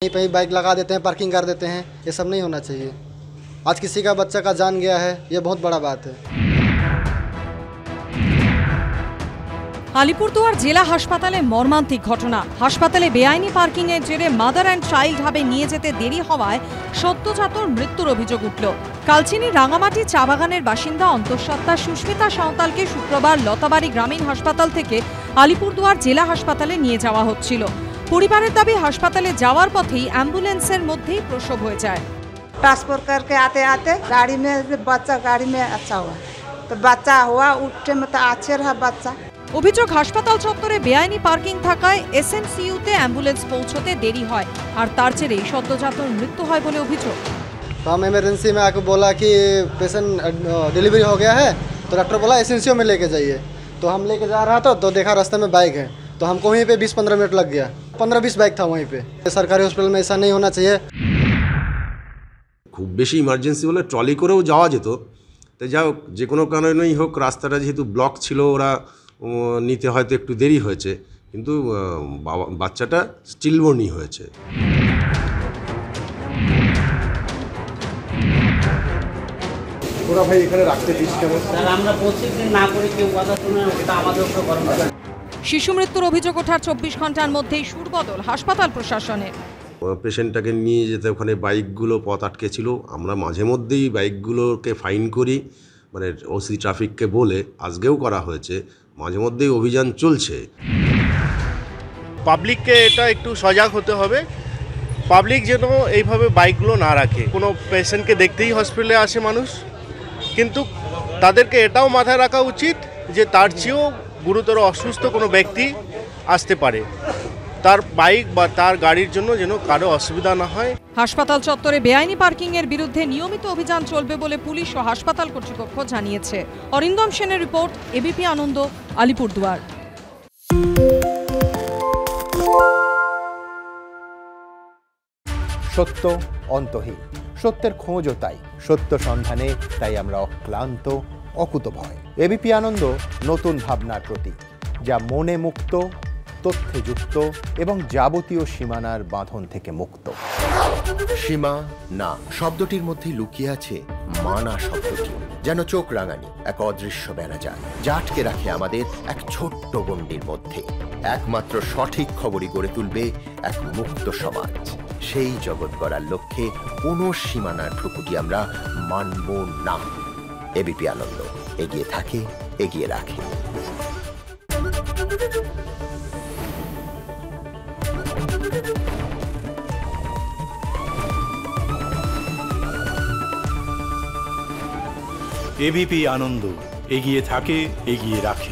कहीं पे बाइक लगा देते हैं, पार्किंग कर देते हैं। ये सब नहीं होना चाहिए। आज किसी का बच्चा का जान गया है, ये बहुत बड़ा बात है। আলিপুরদুয়ার জেলা হাসপাতালে মর্মান্তিক ঘটনা। হাসপাতালে বেআইনি পার্কিং এর জেরে মাদার অ্যান্ড চাইল্ড হাবে নিয়ে যেতে দেরি হওয়ায় সদ্যজাতর মৃত্যুর অভিযোগ উঠল। কালচিনি রাঙামাটি চা বাগানের বাসিন্দা অন্তঃসত্ত্বা সুস্মিতা সাঁওতালকে শুক্রবার লতাবাড়ি গ্রামীণ হাসপাতাল থেকে আলিপুরদুয়ার জেলা হাসপাতালে নিয়ে যাওয়া হচ্ছিল। পরিবারের দাবি হাসপাতালে যাওয়ার পথেই অ্যাম্বুলেন্সের মধ্যেই প্রসব হয়ে যায়। ट्रांसपोर्ट करके आते आते गाड़ी में बच्चा गाड़ी में अच्छा हुआ, तो बच्चा हुआ उठने में तो अच्छे रहा बच्चा। অভিযোগ হাসপাতাল চত্বরে বেআইনি পার্কিং থাকায় এসএনসিইউতে অ্যাম্বুলেন্স পৌঁছতে দেরি হয়, আর তার জেরেই সদ্যজাতর মৃত্যু হয় বলে অভিযোগ। तो हम इमरजेंसी में आके बोला कि पेशेंट डिलीवरी हो गया है, तो डॉक्टर बोला एसएनसीयू में लेके जाइए। तो हम लेके जा रहा था तो देखा रास्ते में बाइक है, तो हमको वहीं पे 20-15 मिनट लग गया। 15-20 बाइक था वहीं पे। सरकारी हॉस्पिटल में ऐसा नहीं होना चाहिए। খুব বেশি ইমার্জেন্সি হলে ট্রলি করেও যাওয়া যেত। তো যাই হোক, যে কোনো কারণেই হোক, রাস্তাটা যেহেতু ব্লক ছিল, ওরা নিতে হয়তো একটু দেরি হয়েছে, কিন্তু বাচ্চাটা স্টিলবর্নই হয়েছে। ওরা ভাই এখানে রাখতে দিস কেন? আমরা প্রত্যেকদিন না করে কেউ কথা শুনে ওটা আমাদের উপর গরম লাগে। শিশু মৃত্যুর অভিযোগ ওঠার 24 ঘন্টার মধ্যেই সুরবদল হাসপাতাল প্রশাসনের। পেশেন্টটাকে নিয়ে যেতে ওখানে বাইকগুলো পথ আটকে ছিল। আমরা মাঝে মধ্যেই বাইকগুলোকে ফাইন করি, মানে ওসি ট্রাফিককে বলে, আজকেও করা হয়েছে। মাঝে মধ্যেই অভিযান চলছে। পাবলিককে এটা একটু সজাগ হতে হবে। পাবলিক যেন এইভাবে বাইকগুলো না রাখে। কোনো পেশেন্টকে দেখতেই হসপিটালে আসে মানুষ, কিন্তু তাদেরকে এটাও মাথায় রাখা উচিত যে তার চেয়েও গুরুতর অসুস্থ কোনো ব্যক্তি আসতে পারে। তার বাইক বা তার গাড়ির জন্য যেন কারো অসুবিধা না হয়। হাসপাতাল চত্বরে বেআইনি পার্কিং এর বিরুদ্ধে নিয়মিত অভিযান চলবে বলে পুলিশ ও হাসপাতাল কর্তৃপক্ষ জানিয়েছে। অরিন্দম সেনের রিপোর্ট, এবিপি আনন্দ, আলিপুরদুয়ার। সত্য অন্তহীন, সত্যের খোঁজও তাই, সত্য সন্ধানে তাই আমরা অক্লান্ত, অকুতভয়। এবিপি আনন্দ নতুন ভাবনার প্রতীক, যা মনে মুক্ত, তথ্যে যুক্ত এবং যাবতীয় সীমানার বাঁধন থেকে মুক্ত। সীমা না শব্দটির মধ্যে লুকিয়ে আছে মানা শব্দটি, যেন চোখ রাঙানি এক অদৃশ্য বেড়াজাল, যা আটকে রাখে আমাদের এক ছোট্ট গণ্ডির মধ্যে। একমাত্র সঠিক খবরই গড়ে তুলবে এক মুক্ত সমাজ। সেই জগৎ গড়ার লক্ষ্যে কোনো সীমানার ঠুকুটি আমরা মানব না। এবিপি আনন্দ এগিয়ে থাকে, এগিয়ে রাখে। এবিপি আনন্দ এগিয়ে থাকে, এগিয়ে রাখে।